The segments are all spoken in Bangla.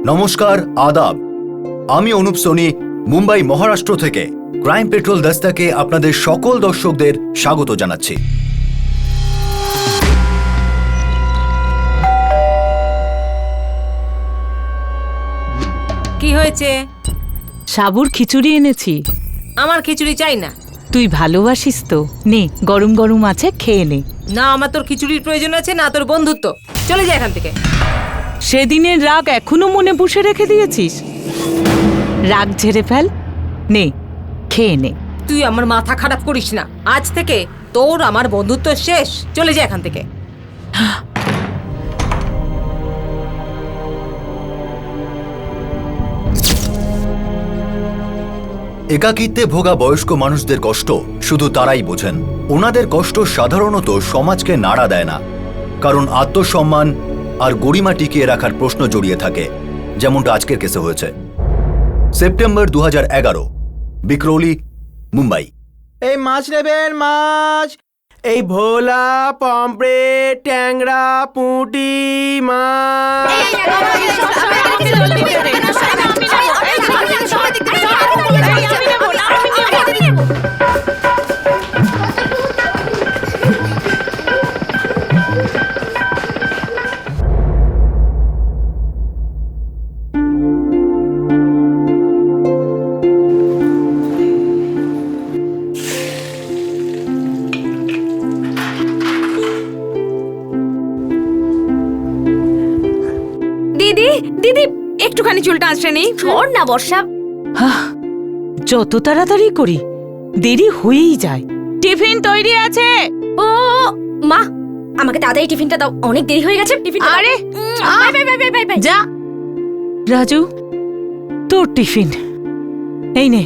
নমস্কার, আদাব। আমি অনুপ সোনি, মুম্বাই মহারাষ্ট্র থেকে ক্রাইম পেট্রোল দস্তাকে আপনাদের সকল দর্শকদের স্বাগত জানাচ্ছি। কি হয়েছে? সাবুর খিচুড়ি এনেছি। আমার খিচুড়ি চাই না। তুই ভালোবাসিস তো, নে গরম গরম আছে, খেয়ে নে। না আমার তোর খিচুড়ির প্রয়োজন আছে, না তোর বন্ধুত্ব। চলে যা এখান থেকে। সেদিনের রাগ এখনো মনে পুষে রেখে দিয়েছিস? রাগ ঝেড়ে ফেল, নে খেয়ে নে। তুই আমার মাথা খারাপ করিস না। আজ থেকে তোর আমার বন্ধুত্ব শেষ। চলে যা এখান থেকে। একাকিত্বে ভোগা বয়স্ক মানুষদের কষ্ট শুধু তারাই বোঝেন। ওনাদের কষ্ট সাধারণত সমাজকে নাড়া দেয় না, কারণ আত্মসম্মান আর গরিমা টিকিয়ে রাখার প্রশ্ন জড়িয়ে থাকে, যেমনটা আজকের কেসে হয়েছে। সেপ্টেম্বর 2011, বিক্রোলি, মুম্বাই। এই মাছ নেবেন? মাছ, এই ভোলা, পমফ্রেট, ট্যাংরা, পুঁটি মাছ। দিদি দিদি একটুখানি চুলটা আঁচড়ে নেই। छोड़ না বর্ষা। যত তাড়াতাড়ি করি দেরি হয়েই যায়। টিফিন তৈরি আছে। ও মা, আমাকে তাড়াতাড়ি টিফিনটা দাও, অনেক দেরি হয়ে গেছে। টিফিনটা দাও। আরে bye bye bye bye bye bye. যা রাজু, তোর টিফিন এই নে।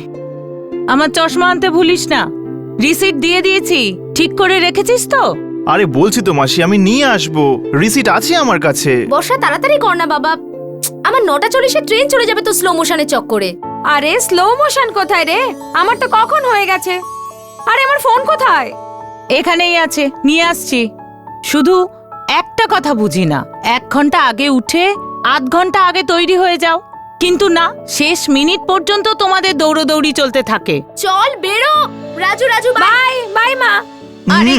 আমার চশমা আনতে ভুলিস না, রিসিট দিয়ে দিয়েছি। ঠিক করে রেখেছিস তো? আরে বলছি তো মাসি, আমি নিয়ে আসবো, রিসিট আছে আমার কাছে। বর্ষা তাড়াতাড়ি কর না বাবা, আমার 9:40-এ ট্রেন চলে যাবে তো স্লো মোশনের চক্করে। আরে স্লো মোশন কোথায় রে? আমার তো কখন হয়ে গেছে। আরে আমার ফোন কোথায়? এখানেই আছে, নিয়ে আসছি। শুধু একটা কথা বুঝি না, 1 ঘন্টা আগে উঠে আধ ঘন্টা আগে তৈরি হয়ে যাও, কিন্তু না, শেষ মিনিট পর্যন্ত তোমাদের দৌড়দৌড়ি চলতে থাকে। চল বেরো। রাজু রাজু বাই বাই মা। আরে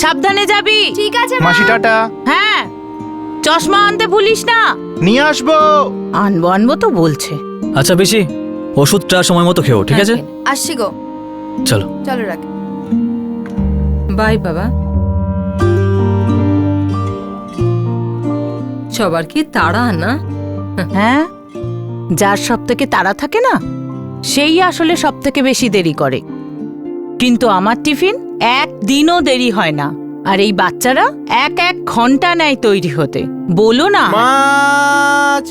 সাবধানে যাবি। ঠিক আছে মা। মাসি টাটা। হ্যাঁ, চশমা আনতে ভুলিস না। নিয়ে আসবো। আনবো আনবো তো বলছে। আচ্ছা বেশি, ওষুধটা সময় মতো খেও, ঠিক আছে? আসছি গো। চলো চলো রাখ। বাই বাবা। সবার কি তাড়া না? হ্যাঁ, যার সব থেকে তাড়া থাকে না, সেই আসলে সব থেকে বেশি দেরি করে। কিন্তু আমার টিফিন একদিনও দেরি হয় না, আর এই বাচ্চারা 1 ঘন্টা নেয় তৈরি হতে। বলো না। মাছ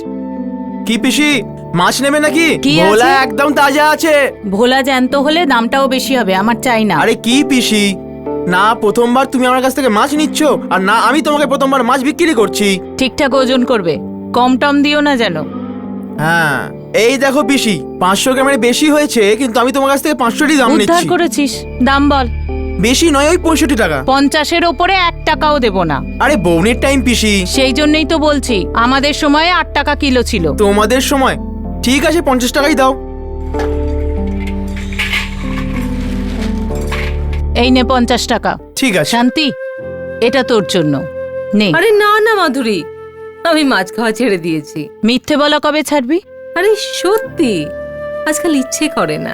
কি পিসি, মাছ নেবে নাকি? কি আছে? ভোলা একদম তাজা আছে। ভোলা জ্যান্ত হলে দামটাও বেশি হবে, আমার চাই না। আরে কি পিসি, না প্রথমবার তুমি আমার কাছ থেকে মাছ নিচ্ছ, আর না আমি তোমাকে প্রথমবার মাছ বিক্রি করছি। ঠিকঠাক ওজন করবে, কম টম দিও না যেন। হ্যাঁ এই দেখো পিসি, 500 গ্রামের বেশি হয়েছে, কিন্তু আমি তোমার কাছ থেকে 500টি দাম উদ্ধার নিচ্ছি। করেছিস, দাম বল। বেশি নয়, ওই 65 টাকা। 50-এর ওপরে 1 টাকাও দেব না। আরে বৌনির টাইম পিসি। সেই জন্যই তো বলছি, আমাদের সময়ে 8 টাকা কিলো ছিল। তোমাদের সময় ঠিক আছে, 50 টাকাই দাও। এই নে 50 টাকা। ঠিক আছে। শান্তি, এটা তোর জন্য নে। আরে না না মাধুরী, আমি মাছ খাওয়া ছেড়ে দিয়েছি। মিথ্যে বলা কবে ছাড়বি? আরে সত্যি, আজকাল ইচ্ছে করে না।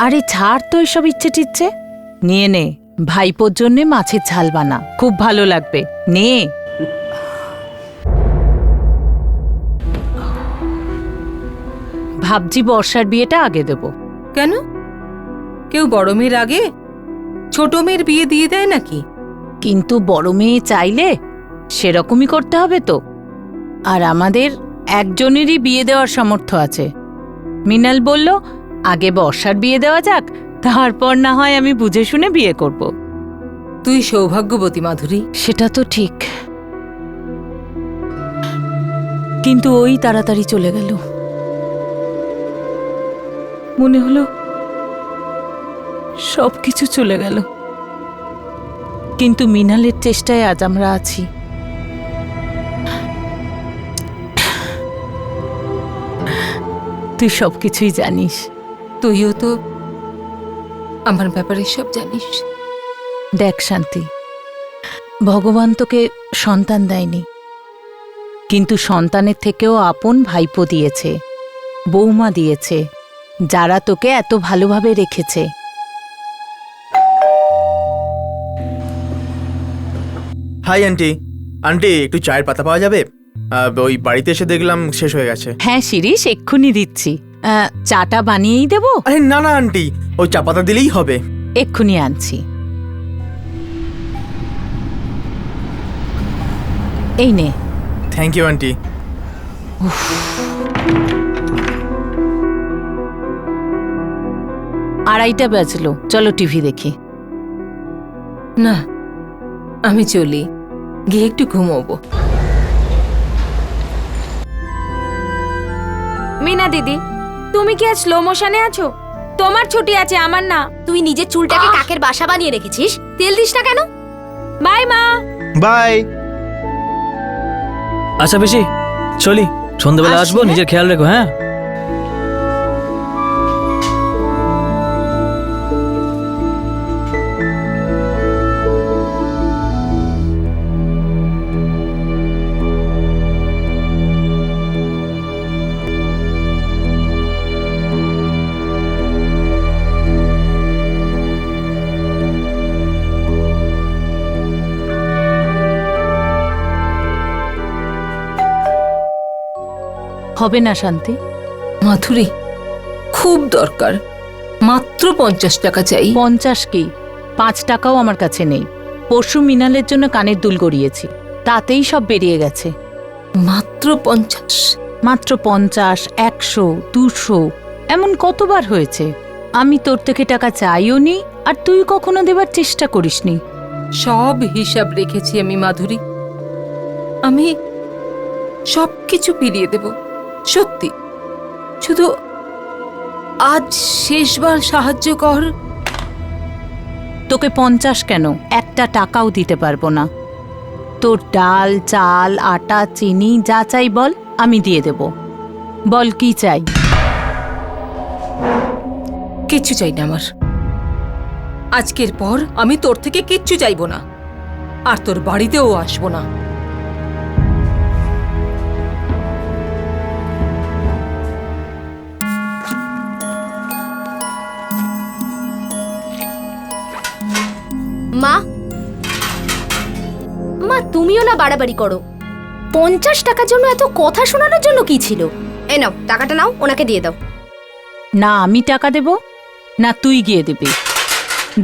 আরে ছাড় তো এসব ইচ্ছে টিচ্ছে, নিয়ে নে। ভাইপোর জন্যে মাছের ঝাল বানা, খুব ভালো লাগবে, নে। ভাবছি বর্ষার বিয়েটা আগে দেব। কেন? কেউ বড় মেয়ের আগে ছোট মেয়ের বিয়ে দিয়ে দেয় নাকি? কিন্তু বড় মেয়ে চাইলে সেরকমই করতে হবে তো। আর আমাদের একজনেরই বিয়ে দেওয়ার সামর্থ্য আছে। মিনাল বলল আগে বর্ষার বিয়ে দেওয়া যাক, তারপর না হয় আমি বুঝে শুনে বিয়ে করব। তুই সৌভাগ্যবতী মাধুরী। সেটা তো ঠিক, কিন্তু ওই তাড়াতাড়ি চলে গেল। মনে হলো সবকিছু চলে গেল, কিন্তু মিনালের চেষ্টায় আজ আমরা আছি। তুই সবকিছুই জানিস। তুইও তো আমার ব্যাপারে সব জানিস। দেখ শান্তি, ভগবান তোকে সন্তান দেয়নি, কিন্তু সন্তানের থেকেও আপন ভাইপো দিয়েছে, বৌমা দিয়েছে, যারা তোকে এত ভালোভাবে রেখেছে। Hi aunty. আন্টি, একটু চায়ের পাতা পাওয়া যাবে? ওই বাড়িতে এসে দেখলাম শেষ হয়ে গেছে। হ্যাঁ শিরিষ, এক্ষুনি দিচ্ছি। চাটা বানিয়েই দেবো? আরে না না আন্টি, ওই চা পাতা দিলেই হবে। এক্ষুনি আনছি। এই নে। Thank you aunty. আড়াইটা বাজলো, চলো টিভি দেখি। না, আমি চলি, গিয়ে একটু ঘুমোবো। মিনা দিদি, তুমি কি আজ স্লো মোশনে আছো? তোমার ছুটি আছে, আমার না। তুই নিজের চুলটাকে কাকের বাসা বানিয়ে রেখেছিস, তেল দিস না কেন? বাই মা। বাই। আচ্ছা বেশি, চলি, সন্ধ্যাবেলা আসবো, নিজের খেয়াল রেখো। হ্যাঁ, হবে না শান্তি? মাধুরী, খুব দরকার, মাত্র 50 টাকা চাই। 50 কি, 5 টাকাও আমার কাছে নেই। পরশু মিনালের জন্য কানের দুল গড়িয়েছি, তাতেই সব বেরিয়ে গেছে। মাত্র 50? মাত্র 50, 100, 200 এমন কতবার হয়েছে। আমি তোর থেকে টাকা চাইও নি, আর তুই কখনো দেবার চেষ্টা করিসনি। সব হিসাব রেখেছি আমি মাধুরী, আমি সবকিছু ফিরিয়ে দেব, সত্যি। শুধু আজ শেষবার সাহায্য কর। তোকে 50 কেন, 1 টাকাও দিতে পারবো না। তোর ডাল, চাল, আটা, চিনি যা চাই বল, আমি দিয়ে দেব। বল কি চাই? কিচ্ছু চাই না আমার। আজকের পর আমি তোর থেকে কিচ্ছু চাইবো না, আর তোর বাড়িতেও আসবো না। মা, মা তুমিও না বাড়াবাড়ি করো। 50 টাকার জন্য এত কথা শোনানোর জন্য কি ছিল? এই নাও টাকাটা, নাও, ওনাকে দিয়ে দাও। না আমি টাকা দেব, না তুই গিয়ে দিবি।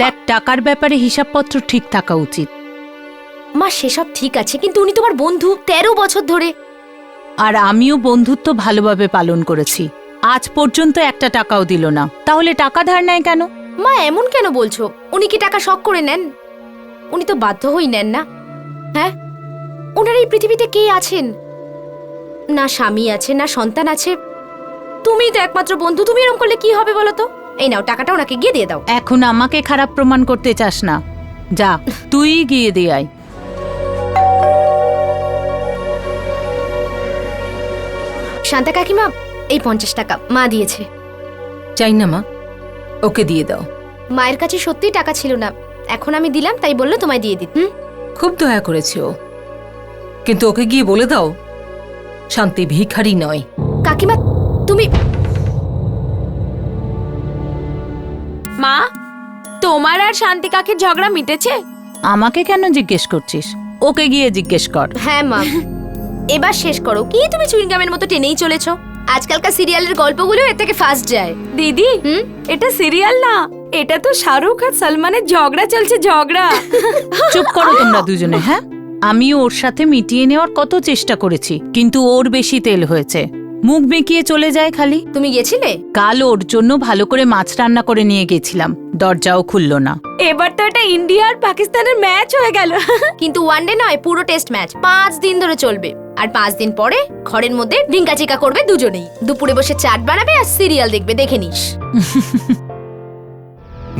দেখ, টাকার ব্যাপারে হিসাবপত্র ঠিক থাকা উচিত। মা সেসব ঠিক আছে, কিন্তু উনি তোমার বন্ধু 13 বছর ধরে। আর আমিও বন্ধুত্ব ভালোভাবে পালন করেছি, আজ পর্যন্ত 1 টাকাও দিল না, তাহলে টাকা ধার নেয় কেন? মা এমন কেন বলছো? উনি কি টাকা শখ করে নেন? উনি তো বাধ্য হই নেন না। হ্যাঁ, ওনার এই পৃথিবীতে কে আছেন? না স্বামী আছে, না সন্তান আছে। তুমি তো একমাত্র বন্ধু, তুমি এরকম করলে কি হবে বলো তো? এই নাও টাকাটা, ওনাকে গিয়ে দিয়ে দাও। এখন আমাকে খারাপ প্রমাণ করতে চাস না, যা তুই গিয়ে দিয়ে আয়। শান্তা কাকিমা, এই 50 টাকা মা দিয়েছে। চাই না মা, ওকে দিয়ে দাও। মায়ের কাছে সত্যিই টাকা ছিল না, এখন আমি দিলাম, তাই বললো তোমায় দিয়ে দিতে। খুব দয়া করেছে ও, কিন্তু ওকে গিয়ে বলে দাও শান্তি ভিখারি নয়। কাকিমা তুমি। মা, তোমার আর শান্তি কাকির ঝগড়া মিটেছে? আমাকে কেন জিজ্ঞেস করছিস? ওকে গিয়ে জিজ্ঞেস কর। হ্যাঁ মা, এবার শেষ করো। কি তুমি চুইংগামের মতো টেনেই চলেছো? আজকালকার সিরিয়ালের গল্পগুলো এর থেকে ফাস্ট যায়। দিদি, এটা সিরিয়াল না, এটা তো শাহরুখ আর সলমানের ঝগড়া চলছে, ঝগড়া। চুপ করো তোমরা দুজনে। হ্যাঁ, আমি ওর সাথে মিটিয়ে নেওয়ার কত চেষ্টা করেছি, কিন্তু ওর বেশি তেল হয়েছে, মুখ বেঁকিয়ে চলে যায় খালি। তুমি গেছিলে? কাল ওর জন্য ভালো করে মাছ রান্না করে নিয়ে গেছিলাম, দরজাও খুললো না। এবার তো এটা ইন্ডিয়া আর পাকিস্তানের ম্যাচ হয়ে গেল। কিন্তু ওয়ানডে নয়, পুরো টেস্ট ম্যাচ 5 দিন ধরে চলবে। আর 5 দিন পরে ঘরের মধ্যে ডিঙ্কা চিকা করবে দুজনেই। দুপুরে বসে চাট বানাবে আর সিরিয়াল দেখবে, দেখে নিস।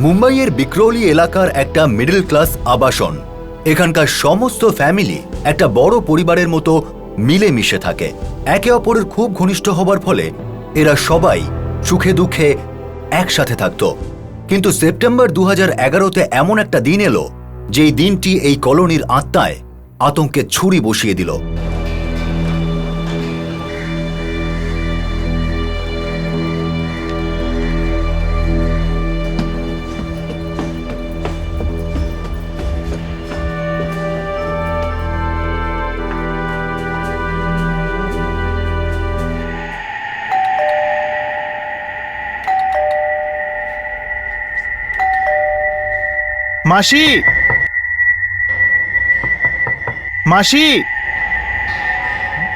মুম্বাইয়ের বিক্রোলি এলাকার একটা মিডল ক্লাস আবাসন। এখানকার সমস্ত ফ্যামিলি একটা বড় পরিবারের মতো মিলেমিশে থাকে। একে অপরের খুব ঘনিষ্ঠ হবার ফলে এরা সবাই সুখে দুঃখে একসাথে থাকত। কিন্তু সেপ্টেম্বর 2011-তে এমন একটা দিন এলো যেই দিনটি এই কলোনির আত্মায় আতঙ্কের ছুরি বসিয়ে দিল। মাসি, মাসি,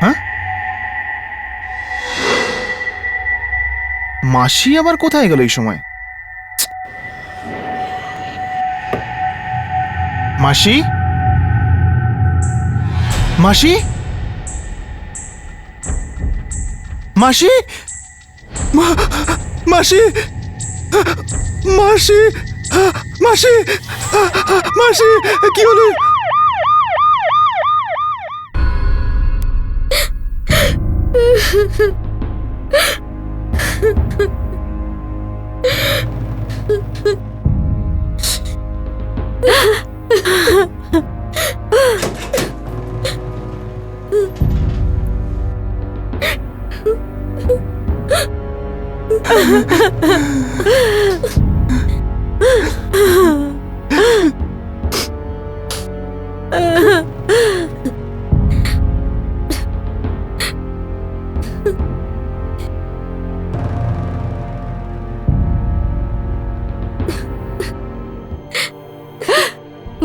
হ্যাঁ, মাসি আবার কোথায় গেল এই সময়? মাসি, মাসি, মাসি, মাসি, মাসি, মাসি, মাসি, কি হলো?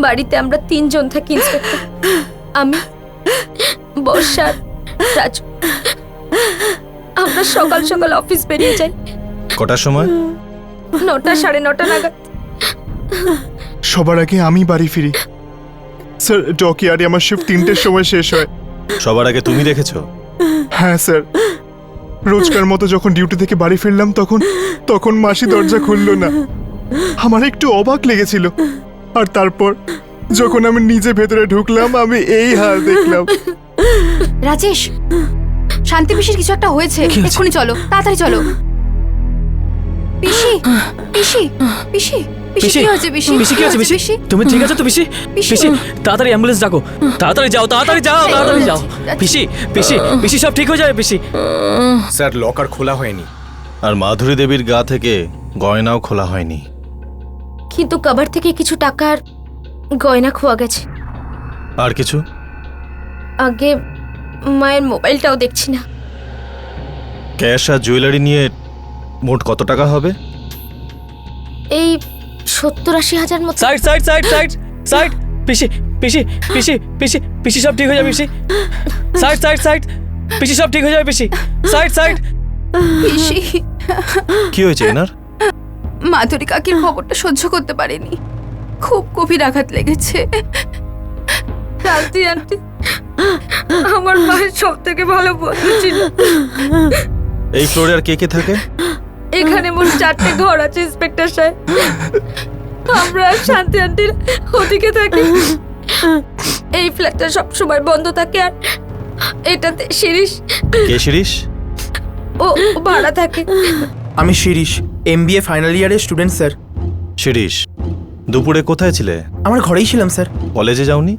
বাড়িতে আমরা 3 জন থাকি ইন্সপেক্টর। আমি, বর্ষা, রাজু। আমরা সকাল সকাল অফিস বেরিয়ে যাই। কটার সময়? 9টা 9:30 নাগাদ। সবার আগে আমি বাড়ি ফিরি স্যার। ডকইয়ার্ডে আমার শিফট 3টের সময় শেষ হয়। সবার আগে তুমি দেখেছো? হ্যাঁ স্যার, রোজকার মতো যখন ডিউটি থেকে বাড়ি ফিরলাম তখন মাসি দরজা খুললো না। আমার একটু অবাক লেগেছিল, আর তারপর যখন আমি নিজে ভেতরে ঢুকলাম আমি এই হাল দেখলাম। রাজেশ, শান্তি পিসির কিছু একটা হয়েছে, এক্ষুনি চলো, তাড়াতাড়ি চলো। পিসি, পিসি, পিসি, পিসি কি হয়েছে? পিসি, পিসি কি হয়েছে? পিসি তুমি ঠিক আছো তো? পিসি, পিসি তাড়াতাড়ি অ্যাম্বুলেন্স ডাকো, তাড়াতাড়ি যাও, তাড়াতাড়ি যাও, তাড়াতাড়ি যাও। পিসি, পিসি, পিসি সব ঠিক হয়ে যাবে পিসি। স্যার, লকার খোলা হয়নি। আর মাধুরী দেবীর গা থেকে গয়নাও খোলা হয়নি। কিন্তু কভার থেকে কিছু টাকার গয়না খোয়া গেছে। আর কিছু? আগে মায়ের মোবাইলটাও দেখছি না। ক্যাশ আর জুয়েলারি নিয়ে মোট কত টাকা হবে? এই 70-80 হাজার মতো। Side side side side side. পিসি, পিসি, পিসি, পিসি, পিসি সব ঠিক হয়ে যাবে পিসি। সাইড সাইড সাইড, পিসি সব ঠিক হয়ে যাবে পিসি। Side side. পিসি, কি হয়েছে এনার? মাধুরী কাকির খবরটা সহ্য করতে পারেনি, খুব গভীর আঘাত লেগেছে। শান্তি আন্টি আমার মায়ের সব থেকে ভালো বন্ধু ছিল। এই ফ্লোরে আর কে কে থাকে? এখানে মোট 4টে ঘর আছে ইন্সপেক্টর সাহেব। আমরা আর শান্তি আন্টির ওদিকে থাকি। এই ফ্ল্যাটটা সবসময় বন্ধ থাকে, আর এটাতে শিরিষ, কে শিরিষ? ও ভাড়া থাকে। আমি শিরিষ, MBA ফাইনাল ইয়ারের স্টুডেন্ট স্যার। শিরিষ, দুপুরে কোথায় ছিলে? আমার ঘরেই ছিলাম স্যার। কলেজে যাওনি?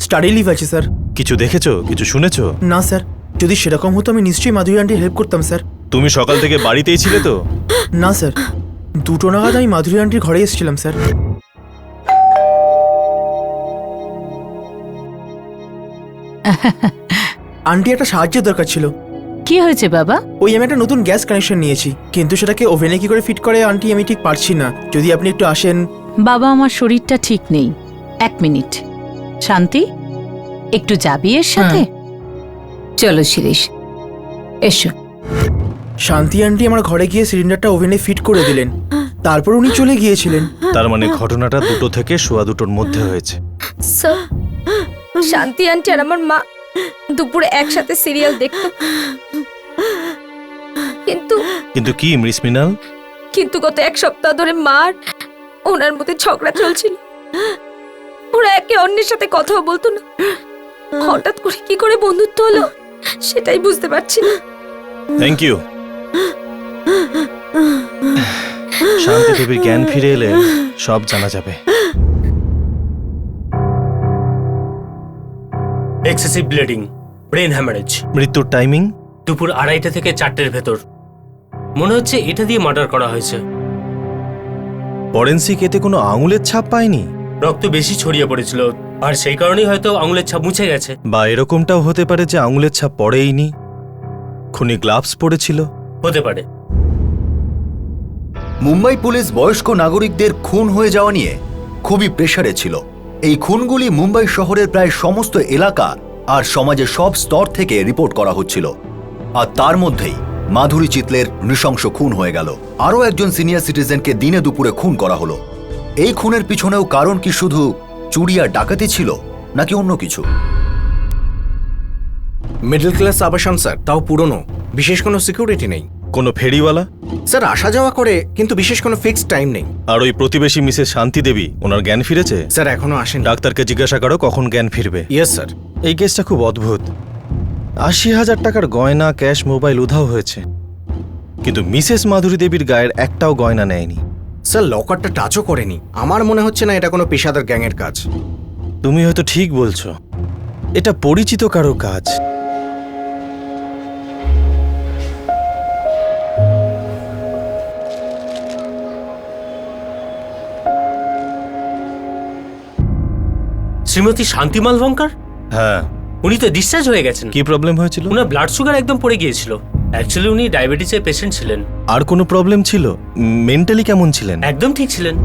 স্টাডি লিভ আছে স্যার। কিছু দেখেছো, কিছু শুনেছো? না স্যার, যদি সেরকম হতো আমি নিশ্চয়ই মাধুরী আন্টির হেল্প করতাম স্যার। তুমি সকাল থেকে বাড়িতেই ছিলে তো? না স্যার, 2টো নাগাদ আমি মাধুরী আন্টির ঘরে এসেছিলাম স্যার। আন্টি, একটা সাহায্যের দরকার ছিল। কি হয়েছে বাবা? ওই আমি একটা নতুন গ্যাস কানেকশন নিয়েছি, কিন্তু সেটাকে ওভেনে কি করে ফিট করে আন্টি আমি ঠিক পারছি না। যদি আপনি একটু আসেন। বাবা, আমার শরীরটা ঠিক নেই। 1 মিনিট। শান্তি, একটু যাবি এর সাথে? চলো শিরিষ, এসো। শান্তি আন্টি আমার ঘরে গিয়ে সিলিন্ডারটা ওভেনে ফিট করে দিলেন, তারপর উনি চলে গিয়েছিলেন। তার মানে ঘটনাটা 2টো থেকে 2:15-র মধ্যে হয়েছে। স্যার, শান্তি আন্টি আর আমার মা দুপুরে একসাথে সিরিয়াল দেখতো। কিন্তু কি মৃষ্মিনাল? কিন্তু গত 1 সপ্তাহ ধরে মার ওনার মধ্যে ঝগড়া চলছিল। ওরা একে অন্যের সাথে কথাও বলতো না। হঠাৎ করে কি করে বন্ধুত্ব হলো সেটাই বুঝতে পারছি না। Thank you. শান্তি দেবীর জ্ঞান ফিরে এলে সব জানা যাবে। Excessive bleeding, brain haemorrhage. মৃত্যুর টাইমিং? দুপুর 2:30 থেকে 4টের ভেতর। মনে হচ্ছে এটা দিয়ে মার্ডার করা হয়েছে। ফরেন্সিক এতে কোনো আঙুলের ছাপ পায়নি? রক্ত বেশি ছড়িয়ে পড়েছিল, আর সেই কারণেই হয়তো আঙুলের ছাপ মুছে গেছে। বা এরকমটাও হতে পারে যে আঙুলের ছাপ পড়েইনি, খুনি গ্লাভস পরেছিল। হতে পারে। মুম্বাই পুলিশ বয়স্ক নাগরিকদের খুন হয়ে যাওয়া নিয়ে খুবই প্রেসারে ছিল। এই খুনগুলি মুম্বাই শহরের প্রায় সমস্ত এলাকা আর সমাজের সব স্তর থেকে রিপোর্ট করা হচ্ছিল। আর তার মধ্যেই মাধুরী চিতলের নৃশংস খুন হয়ে গেল। আরও একজন সিনিয়র সিটিজেনকে দিনে দুপুরে খুন করা হলো। এই খুনের পিছনেও কারণ কি শুধু চুরি আর ডাকাতি ছিল, নাকি অন্য কিছু? মিডল ক্লাস আবাসন স্যার, তাও পুরনো, বিশেষ কোনো সিকিউরিটি নেই। কোনো ফেরিওয়ালা? স্যার আসা যাওয়া করে, কিন্তু বিশেষ কোনো ফিক্সড টাইম নেই। আর ওই প্রতিবেশী মিসেস শান্তি দেবী, ওনার জ্ঞান ফিরেছে? স্যার এখনো আসেন। ডাক্তারকে জিজ্ঞাসা করো কখন জ্ঞান ফিরবে। Yes sir. এই কেসটা খুব অদ্ভুত। 80,000 টাকার গয়না, ক্যাশ, মোবাইল উধাও হয়েছে, কিন্তু মিসেস মাধুরী দেবীর গায়ের একটাও গয়না নেয়নি। স্যার লকারটা টাচও করেনি। আমার মনে হচ্ছে না এটা কোনো পেশাদার গ্যাংয়ের কাজ। তুমি হয়তো ঠিক বলছো, এটা পরিচিত কারো কাজ। শ্রীমতী শান্তি মালভঙ্কার? হ্যাঁ। উনি তো ডিসচার্জ হয়ে গেছেন। কি প্রবলেম হয়েছিল? ওনার ব্লাড সুগার একদম পড়ে গিয়েছিল। অ্যাকচুয়ালি উনি ডায়াবেটিসের পেশেন্ট ছিলেন। আর কোনো প্রবলেম ছিল? মেন্টালি কেমন ছিলেন? একদম ঠিক ছিলেন।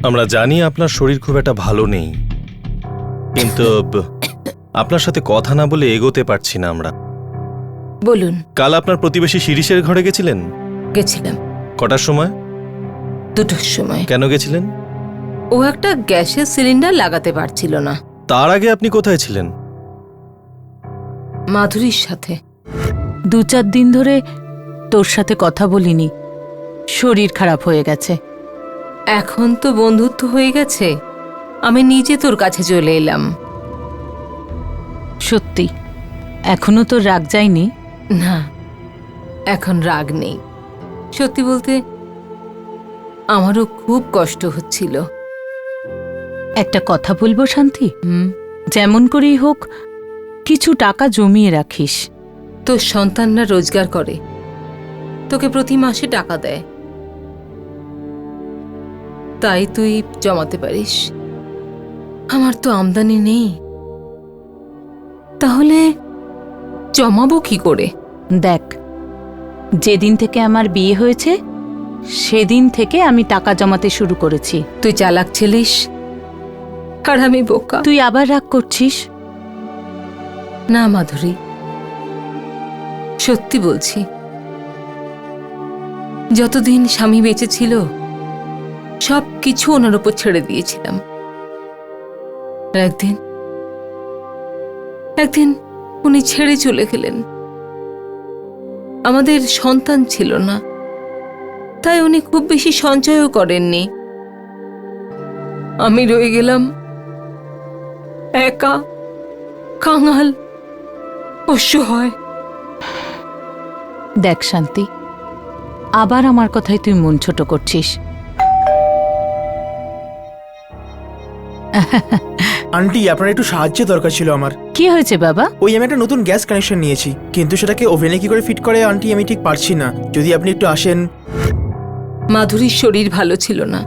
আমরা জানি আপনার শরীর খুব একটা ভালো নেই, কিন্তু আপনার সাথে কথা না বলে এগোতে পারছি না আমরা। বলুন। কাল আপনার প্রতিবেশী শিরিষের ঘরে গেছিলেন? গেছিলাম। কটার সময়? 2টোর সময়। কেন গেছিলেন? ও একটা গ্যাসের সিলিন্ডার লাগাতে পারছিল না। তার আগে আপনি কোথায় ছিলেন? মাধুরীর সাথে। 2-4 দিন ধরে তোর সাথে কথা বলিনি, শরীর খারাপ হয়ে গেছে। এখন তো বন্ধুত্ব হয়ে গেছে, আমি নিজে তোর কাছে চলে এলাম। সত্যি এখনো তোর রাগ যায়নি? না, এখন রাগ নেই। সত্যি বলতে আমারও খুব কষ্ট হচ্ছিল। একটা কথা বলবো শান্তি? যেমন করেই হোক কিছু টাকা জমিয়ে রাখিস। তোর সন্তানরা রোজগার করে, তোকে প্রতি মাসে টাকা দেয়, তাই তুই জমাতে পারিস। আমার তো আমদানি নেই, তাহলে জমাবো কি করে? দেখ, যেদিন থেকে আমার বিয়ে হয়েছে সেদিন থেকে আমি টাকা জমাতে শুরু করেছি। তুই চালাক ছিলিস আর আমি বোকা। তুই আবার রাগ করছিস? না মাধুরী, সত্যি বলছি, যতদিন স্বামী বেঁচে ছিল সব কিছু ওনার উপর ছেড়ে দিয়েছিলাম। একদিন উনি ছেড়ে চলে গেলেন। আমাদের সন্তান ছিল না, তাই উনি খুব বেশি সঞ্চয়ও করেননি। আমি রয়ে গেলাম একা, কাঙাল, অসহায়। দেখ শান্তি, আবার আমার কথায় তুই মন ছোট করছিস। আন্টি, আপনার একটু সাহায্য দরকার ছিল আমার। কি হয়েছে বাবা? ওই আমি একটা নতুন গ্যাস কানেকশন নিয়েছি, কিন্তু সেটাকে ওভেনে কি করে ফিট করে আন্টি আমি ঠিক পারছি না। যদি আপনি একটু আসেন। মাধুরীর শরীর ভালো ছিল না,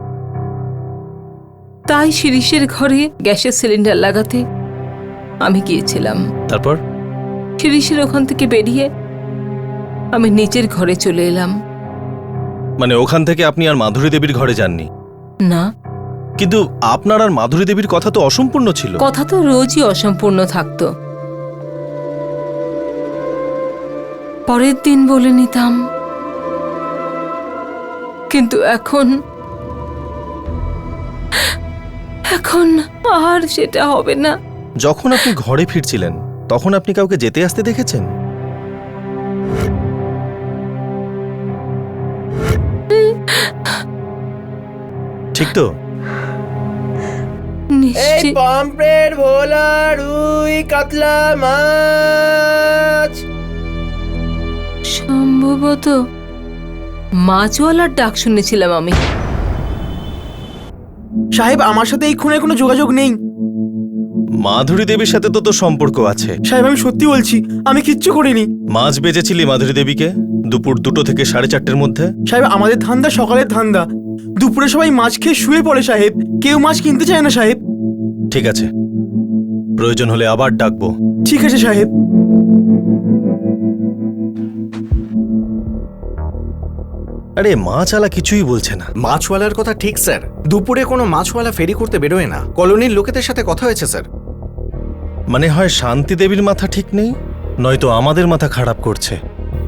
তাই শিরিষের ঘরে গ্যাসের সিলিন্ডার লাগাতে আমি গিয়েছিলাম। তারপর? শিরিষের ওখান থেকে বেরিয়ে আমি নিজের ঘরে চলে এলাম। মানে ওখান থেকে আপনি আর মাধুরী দেবীর ঘরে যাননি? না, কিন্তু আপনার আর মাধুরী দেবীর কথা তো অসম্পূর্ণ ছিল। কথা তো রোজই অসম্পূর্ণ থাকতো। পরের দিন বলে নিতাম, কিন্তু এখন আর সেটা হবে না। যখন আপনি ঘরে ফিরছিলেন তখন আপনি কাউকে যেতে আসতে দেখেছেন? ঠিক তো? নিশ্চিত। পমফ্রেট, ভোলা, রুই, কাতলা মাছ। সম্ভবত মাছওয়ালার ডাক শুনেছিলাম আমি। সাহেব, আমার সাথে এই খুনের কোনো যোগাযোগ নেই। মাধুরী দেবীর সাথে তো তোর সম্পর্ক আছে। সাহেব, আমি সত্যি বলছি, আমি কিচ্ছু করিনি। মাছ বেচেছিলি মাধুরী দেবীকে দুপুর 2টো থেকে 4:30-র মধ্যে? সাহেব, আমাদের ধান্দা সকালের ধান্দা। দুপুরে সবাই মাছ খেয়ে শুয়ে পড়ে সাহেব, কেউ মাছ কিনতে চায় না সাহেব। ঠিক আছে, প্রয়োজন হলে আবার ডাকবো। ঠিক আছে সাহেব। আরে মাছওয়ালা কিছুই বলছে না। মাছওয়ালার কথা ঠিক স্যার, দুপুরে কোনো মাছওয়ালা ফেরি করতে বেরোয় না। কলোনির লোকেদের সাথে কথা হয়েছে স্যার। মানে হয় শান্তি দেবীর মাথা ঠিক নেই, নয়তো আমাদের মাথা খারাপ করছে।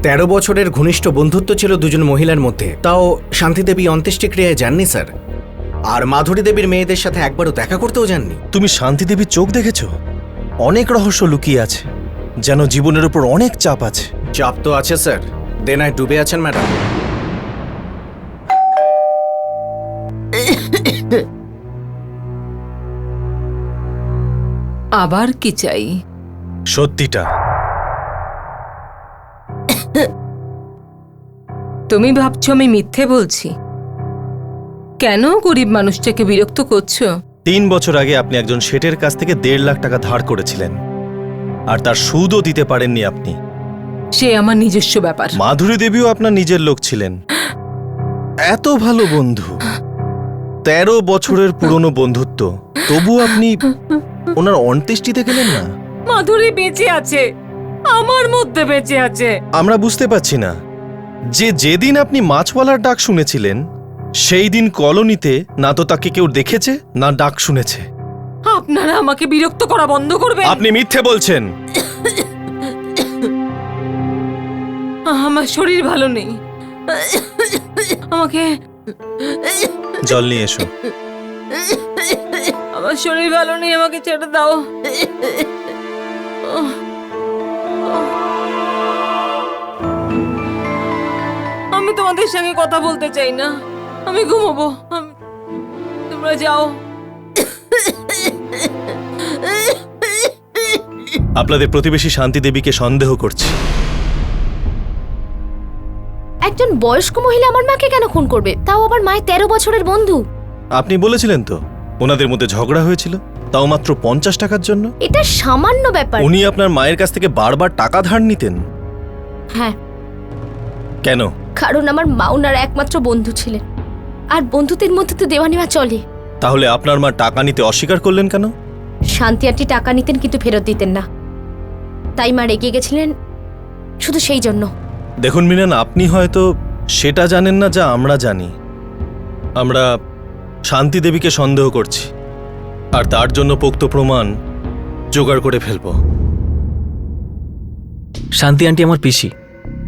13 বছরের ঘনিষ্ঠ বন্ধুত্ব ছিল দুজন মহিলার মধ্যে, তাও শান্তি দেবী অন্ত্যেষ্টিক্রিয়ায় যাননি স্যার। আর মাধুরী দেবীর মেয়েদের সাথে একবারও দেখা করতেও যাননি। তুমি শান্তি দেবীর চোখ দেখেছো? অনেক রহস্য লুকিয়ে আছে, যেন জীবনের উপর অনেক চাপ আছে। চাপ তো আছে স্যার, দেনায় ডুবে আছেন ম্যাডাম। আবার কি চাই? সত্যিটা। তুমি ভাবছো আমি মিথ্যে বলছি? কেন গরিব মানুষটাকে বিরক্ত করছো? 3 বছর আগে আপনি একজন শেঠের কাছ থেকে 1.5 লাখ টাকা ধার করেছিলেন, আর তার সুদও দিতে পারেননি আপনি। সে আমার নিজস্ব ব্যাপার। মাধুরী দেবীও আপনার নিজের লোক ছিলেন। এত ভালো বন্ধু, 13 বছরের পুরনো বন্ধুত্ব, তবু আপনি ওনার অন্ত্যেষ্টিতে গেলেন না। মাধুরী বেঁচে আছে, আমার মধ্যে বেঁচে আছে। আমরা বুঝতে পারছি না যে যেদিন আপনি মাছওয়ালার ডাক শুনেছিলেন সেই দিন কলোনিতে না তো তাকে কেউ দেখেছে না ডাক শুনেছে। আপনারা আমাকে বিরক্ত করা বন্ধ করবেন। আপনি মিথ্যে বলছেন। আমার শরীর ভালো নেই, আমাকে জল নিয়ে এসো। আমার শরীর ভালো নেই, আমাকে ছেড়ে দাও। আমি তোমাদের সঙ্গে কথা বলতে চাই না, আমি ঘুমোবো। তোমরা যাও। আপনাদের প্রতিবেশী শান্তি দেবীকে সন্দেহ করছি। একজন বয়স্ক মহিলা আমার মাকে কেন খুন করবে, তাও আবার মায়ের 13 বছরের বন্ধু? আপনি বলেছিলেন তো ওনাদের মধ্যে ঝগড়া হয়েছিল, তাও মাত্র 50 টাকার জন্য। এটা সামান্য ব্যাপার। উনি আপনার মায়ের কাছ থেকে বারবার টাকা ধার নিতেন। হ্যাঁ। কেন? কারণ আমার মা ওনার একমাত্র বন্ধু ছিলেন, আর বন্ধুদের মধ্যে তো দেওয়া নেওয়া চলে। তাহলে আপনার মা টাকা নিতে অস্বীকার করলেন কেন? শান্তি আন্টি টাকা নিতেন কিন্তু ফেরত দিতেন না, তাই মা রেগে গেছিলেন, শুধু সেই জন্য। দেখুন মিনান, আপনি হয়তো সেটা জানেন না যা আমরা জানি। আমরা শান্তি দেবীকে সন্দেহ করছি, আর তার জন্য পোক্ত প্রমাণ জোগাড় করে ফেলব। শান্তি আন্টি আমার পিসি,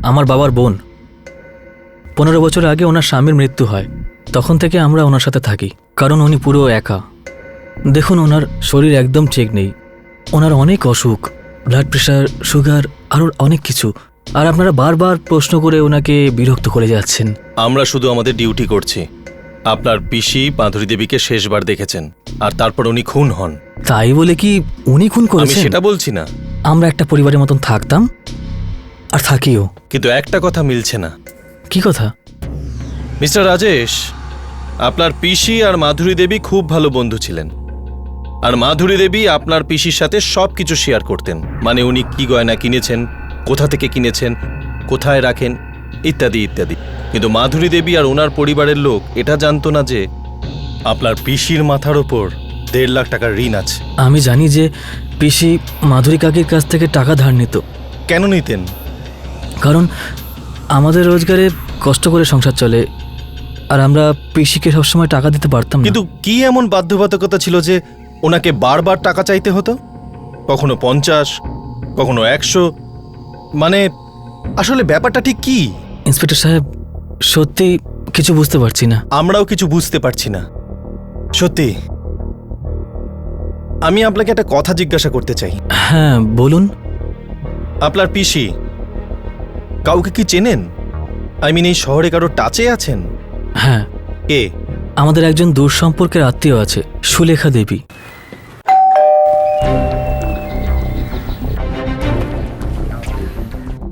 আমার বাবার বোন। 15 বছর আগে ওনার স্বামীর মৃত্যু হয়, তখন থেকে আমরা ওনার সাথে থাকি, কারণ উনি পুরো একা। দেখুন, ওনার শরীর একদম ঠিক নেই, ওনার অনেক অসুখ, ব্লাড প্রেশার, সুগার, আরও অনেক কিছু। আর আপনারা বারবার প্রশ্ন করে ওনাকে বিরক্ত করে যাচ্ছেন। আমরা শুধু আমাদের ডিউটি করছি। আপনার পিসি মাধুরী দেবীকে শেষবার দেখেছেন, আর তারপর উনি খুন হন। তাই বলে কি উনি খুন আমি করেছেন? সেটা বলছি না। আমরা একটা পরিবারের মতন থাকতাম আর থাকিও। কিন্তু একটা কথা মিলছে না। কি কথা? মিস্টার রাজেশ, আপনার পিসি আর মাধুরী দেবী খুব ভালো বন্ধু ছিলেন, আর মাধুরী দেবী আপনার পিসির সাথে সবকিছু শেয়ার করতেন। মানে উনি কি গয়না কিনেছেন, কোথা থেকে কিনেছেন, কোথায় রাখেন, ইত্যাদি ইত্যাদি। কিন্তু মাধুরী দেবী আর ওনার পরিবারের লোক এটা জানতো না যে আপনার পিসির মাথার ওপর 1.5 লাখ টাকার ঋণ আছে। আমি জানি যে পিসি মাধুরী কাকির কাছ থেকে টাকা ধার নিত। কেন নিতেন? কারণ আমাদের রোজগারে কষ্ট করে সংসার চলে, আর আমরা পিসিকে সবসময় টাকা দিতে পারতাম না। কিন্তু কি এমন বাধ্যবাধকতা ছিল যে ওনাকে বারবার টাকা চাইতে হতো? কখনো 50, কখনো 100, মানে আসলে ব্যাপারটা ঠিক কি? ইন্সপেক্টর সাহেব, সত্যি কিছু বুঝতে পারছি না। আমরাও কিছু বুঝতে পারছি না সত্যি। আমি আপনাকে একটা কথা জিজ্ঞাসা করতে চাই। হ্যাঁ বলুন। আপনার পিসি কাউকে কি চেনেন? এই শহরে কারো টাচে আছেন? হ্যাঁ। কে? আমাদের একজন দূর সম্পর্কের আত্মীয় আছে, সুলেখা দেবী।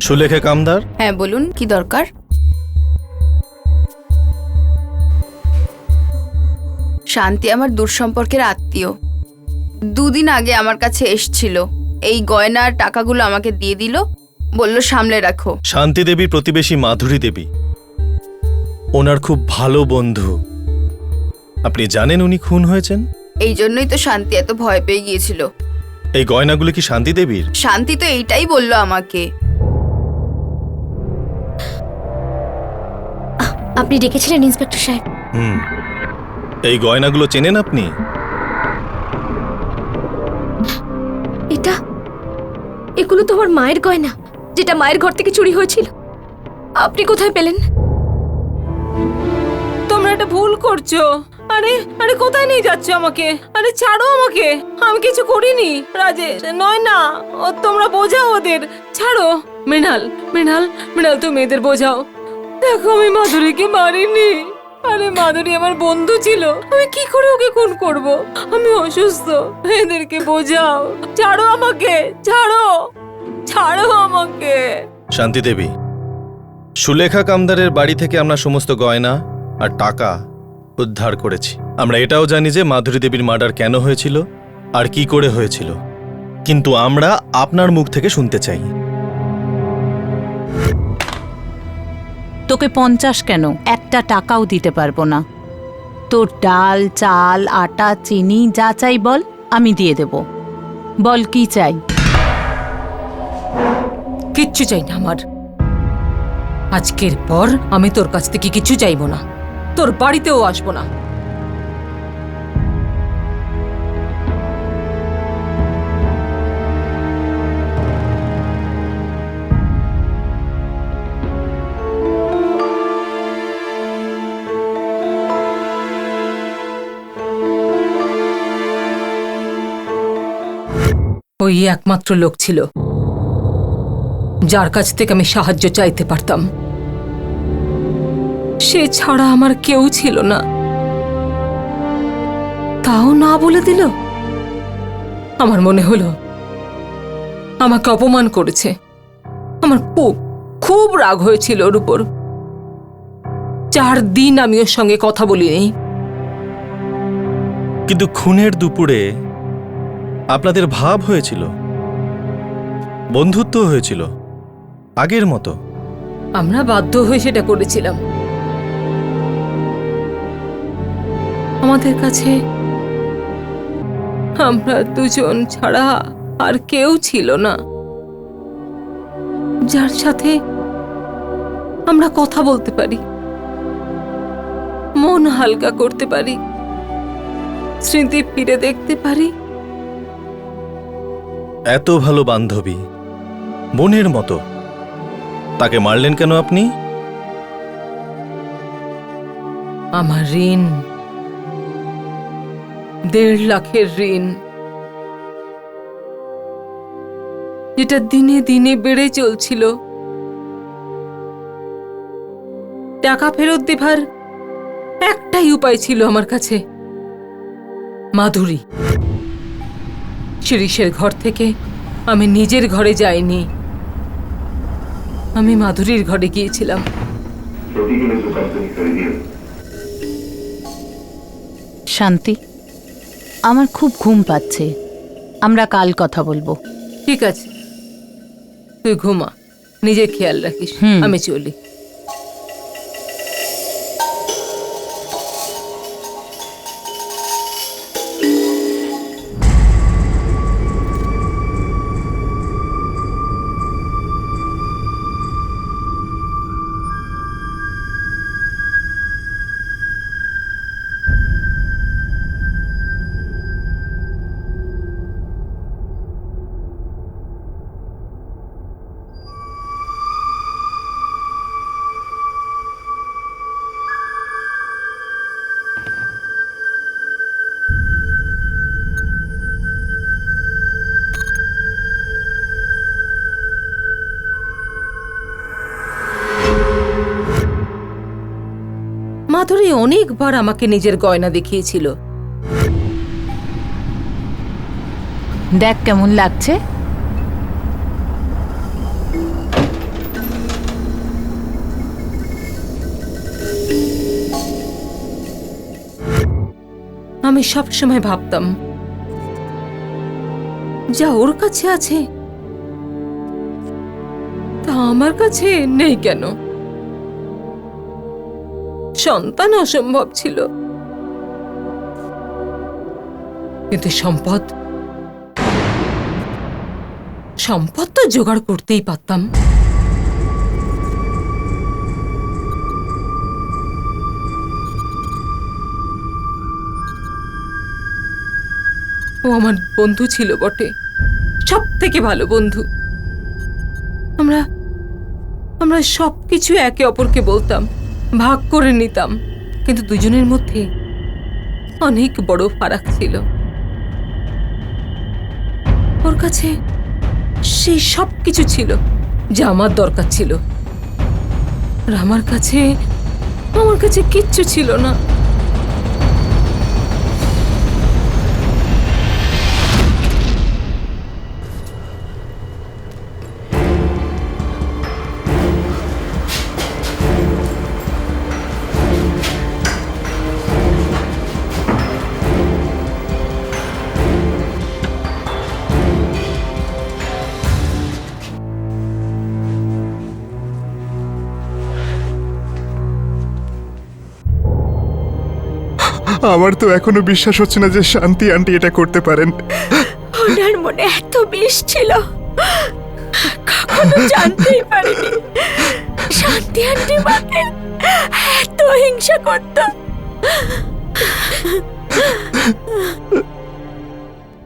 সুলেখা কামদার? হ্যাঁ বলুন, কি দরকার? শান্তি আমার দূর সম্পর্কের আত্মীয়। 2 দিন আগে আমার কাছে এসছিল, এই গয়নার টাকাগুলো আমাকে দিয়ে দিল, বলল সামলে রাখো। শান্তি দেবীর প্রতিবেশী মাধুরী দেবী ওনার খুব ভালো বন্ধু। আপনি জানেন উনি খুন হয়েছেন? এই জন্যই তো শান্তি এত ভয় পেয়ে গিয়েছিল। এই গয়নাগুলো কি শান্তি দেবীর? শান্তি তো এইটাই বলল আমাকে। আপনি ডেকেছিলেন ইন্সপেক্টর সাহেব? এই গয়নাগুলো চেনেন আপনি? এগুলো তো আমার মায়ের গয়না, যেটা মায়ের ঘর থেকে চুরি হয়েছিল। আপনি কোথায় পেলেন? তোমরা একটা ভুল করছো। আরে আরে কোথায় নিয়ে যাচ্ছ আমাকে? আরে ছাড়ো আমাকে, আমি কিছু করিনি। রাজেশ, নয় না, তোমরা বোঝাও ওদের। ছাড়ো। মৃণাল, মৃণাল, মৃণাল, তুমি এদের বোঝাও। দেখো, আমি মাধুরীকে মারিনি। আরে মাধুরী আমার বন্ধু ছিল, আমি কি করে ওকে খুন করব? আমি অসুস্থ, এদেরকে বোঝাও। ছাড়ো আমাকে, ছাড়ো, ছাড়ো আমাকে। শান্তি দেবী, সুলেখা কামদারের বাড়ি থেকে আমরা সমস্ত গয়না আর টাকা উদ্ধার করেছি। আমরা এটাও জানি যে মাধুরী দেবীর মার্ডার কেন হয়েছিল আর কি করে হয়েছিল, কিন্তু আমরা আপনার মুখ থেকে শুনতে চাই। তোকে 50 কেন, 1 টাকাও দিতে পারবো না। তোর ডাল, চাল, আটা, চিনি যা চাই বল, আমি দিয়ে দেব। বল কি চাই? কিচ্ছু চাই না আমার। আজকের পর আমি তোর কাছ থেকে কিছু চাইবো না, তোর বাড়িতেও আসবো না। ওই একমাত্র লোক ছিল যার কাছ থেকে আমি সাহায্য চাইতে পারতাম। সে ছাড়া আমার কেউ ছিল না, তাও না বলে দিল। আমার মনে হলো আমাকে অপমান করেছে। আমার খুব রাগ হয়েছিল ওর উপর। 4 দিন আমি ওর সঙ্গে কথা বলিনি। কিন্তু খুনের দুপুরে আপনাদের ভাব হয়েছিল, বন্ধুত্ব হয়েছিল আগের মতো। আমরা বাধ্য হয়ে সেটা করেছিলাম। আমাদের কাছে আমরা দুজন ছাড়া আর কেউ ছিল না যার সাথে আমরা কথা বলতে পারি, মন হালকা করতে পারি, স্মৃতি ফিরে দেখতে পারি। এত ভালো বান্ধবী, বোনের মতো, তাকে মারলেন কেন আপনি? আমার ঋণ 1.5 লাখের ঋণ, যেটা দিনে দিনে বেড়ে চলছিল। টাকা ফেরত দেবার একটাই উপায় ছিল আমার কাছে, মাধুরী। শিরিষের ঘর থেকে আমি নিজের ঘরে যাইনি, আমি মাধুরীর ঘরে গিয়েছিলাম। শান্তি, আমার খুব ঘুম পাচ্ছে, আমরা কাল কথা বলবো। ঠিক আছে, তুই ঘুমা, নিজের খেয়াল রাখিস। আমি চলি। অনেকবার আমাকে নিজের গয়না দেখিয়েছিল। দেখ কেমন লাগছে। আমি সব সময় ভাবতাম, যা ওর কাছে আছে তা আমার কাছে নেই কেন? সন্তান অসম্ভব ছিল, কিন্তু সম্পদ তো জোগাড় করতেই পারতাম। ও আমার বন্ধু ছিল বটে, সব থেকে ভালো বন্ধু। আমরা সবকিছু একে অপরকে বলতাম, ভাগ করে নিতাম, কিন্তু দুজনের মধ্যে অনেক বড় ফারাক ছিল। ওর কাছে সেই সব কিছু ছিল যা আমার দরকার ছিল, আর আমার কাছে কিচ্ছু ছিল না। আমার তো এখনো বিশ্বাস হচ্ছে না যে শান্তি আন্টি এটা করতে পারেন। ওনার মনে এত বিষ ছিল, কখনো জানতেই পারিনি শান্তি আন্টি মাকে এত হিংসা করত।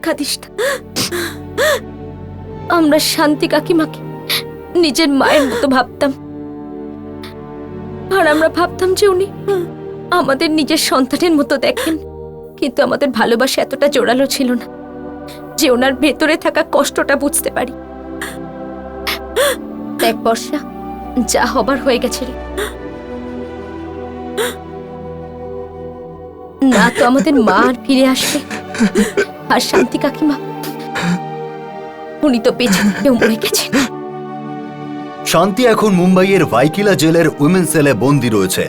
কাঁদিস না। আমরা শান্তি কাকিমাকে নিজের মায়ের মতো ভাবতাম, আর আমরা ভাবতাম যে উনি আমাদের নিজের সন্তানের মতো দেখেন। কিন্তু আমাদের ভালোবাসা এতটা জোরালো ছিল না যে ওনার ভেতরে থাকা কষ্টটা বুঝতে পারি। দেখ বর্ষা, যা হবার হয়ে গেছে রে। না তো আমাদের মা আর ফিরে আসবে, আর শান্তি কাকিমা উনি তো বেঁচে থেকেও মরে গেছেন। শান্তি এখন মুম্বাইয়ের ভাইকিলা জেলের উইমেন সেলে বন্দী রয়েছে।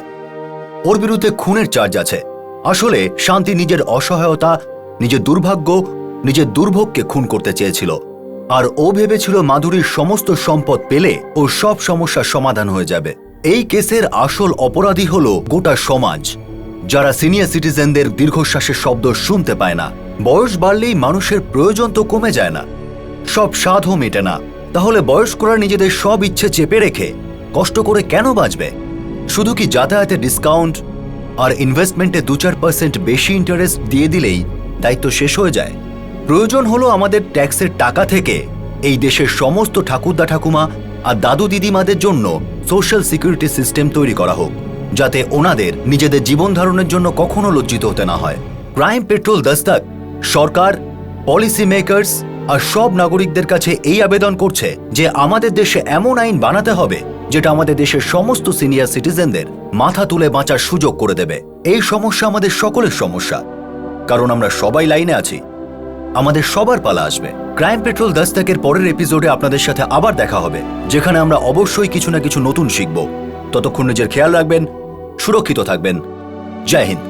ওর বিরুদ্ধে খুনের চার্জ আছে। আসলে শান্তি নিজের অসহায়তা, নিজের দুর্ভাগ্য, নিজের দুর্ভোগকে খুন করতে চেয়েছিল, আর ও ভেবেছিল মাধুরীর সমস্ত সম্পদ পেলে ও সব সমস্যার সমাধান হয়ে যাবে। এই কেসের আসল অপরাধী হলো গোটা সমাজ, যারা সিনিয়র সিটিজেনদের দীর্ঘশ্বাসের শব্দ শুনতে পায় না। বয়স বাড়লেই মানুষের প্রয়োজন তো কমে যায় না, সব স্বাদও মেটে না। তাহলে বয়স্করা নিজেদের সব ইচ্ছে চেপে রেখে কষ্ট করে কেন বাঁচবে? শুধু কি যাতায়াতে ডিসকাউন্ট আর ইনভেস্টমেন্টে 2-4% বেশি ইন্টারেস্ট দিয়ে দিলেই দায়িত্ব শেষ হয়ে যায়? প্রয়োজন হলো আমাদের ট্যাক্সের টাকা থেকে এই দেশের সমস্ত ঠাকুরদা ঠাকুমা আর দাদু দিদিমাদের জন্য সোশ্যাল সিকিউরিটি সিস্টেম তৈরি করা হোক, যাতে ওনাদের নিজেদের জীবন ধারণের জন্য কখনো লজ্জিত হতে না হয়। ক্রাইম পেট্রোল দস্তক সরকার, পলিসি মেকার্স আর সব নাগরিকদের কাছে এই আবেদন করছে যে আমাদের দেশে এমন আইন বানাতে হবে যেটা আমাদের দেশের সমস্ত সিনিয়র সিটিজেনদের মাথা তুলে বাঁচার সুযোগ করে দেবে। এই সমস্যা আমাদের সকলের সমস্যা, কারণ আমরা সবাই লাইনে আছি। আমাদের সবার পালা আসবে। ক্রাইম পেট্রোল দস্তকের পরের এপিসোডে আপনাদের সাথে আবার দেখা হবে, যেখানে আমরা অবশ্যই কিছু না কিছু নতুন শিখব। ততক্ষণ নিজের খেয়াল রাখবেন, সুরক্ষিত থাকবেন। জয় হিন্দ।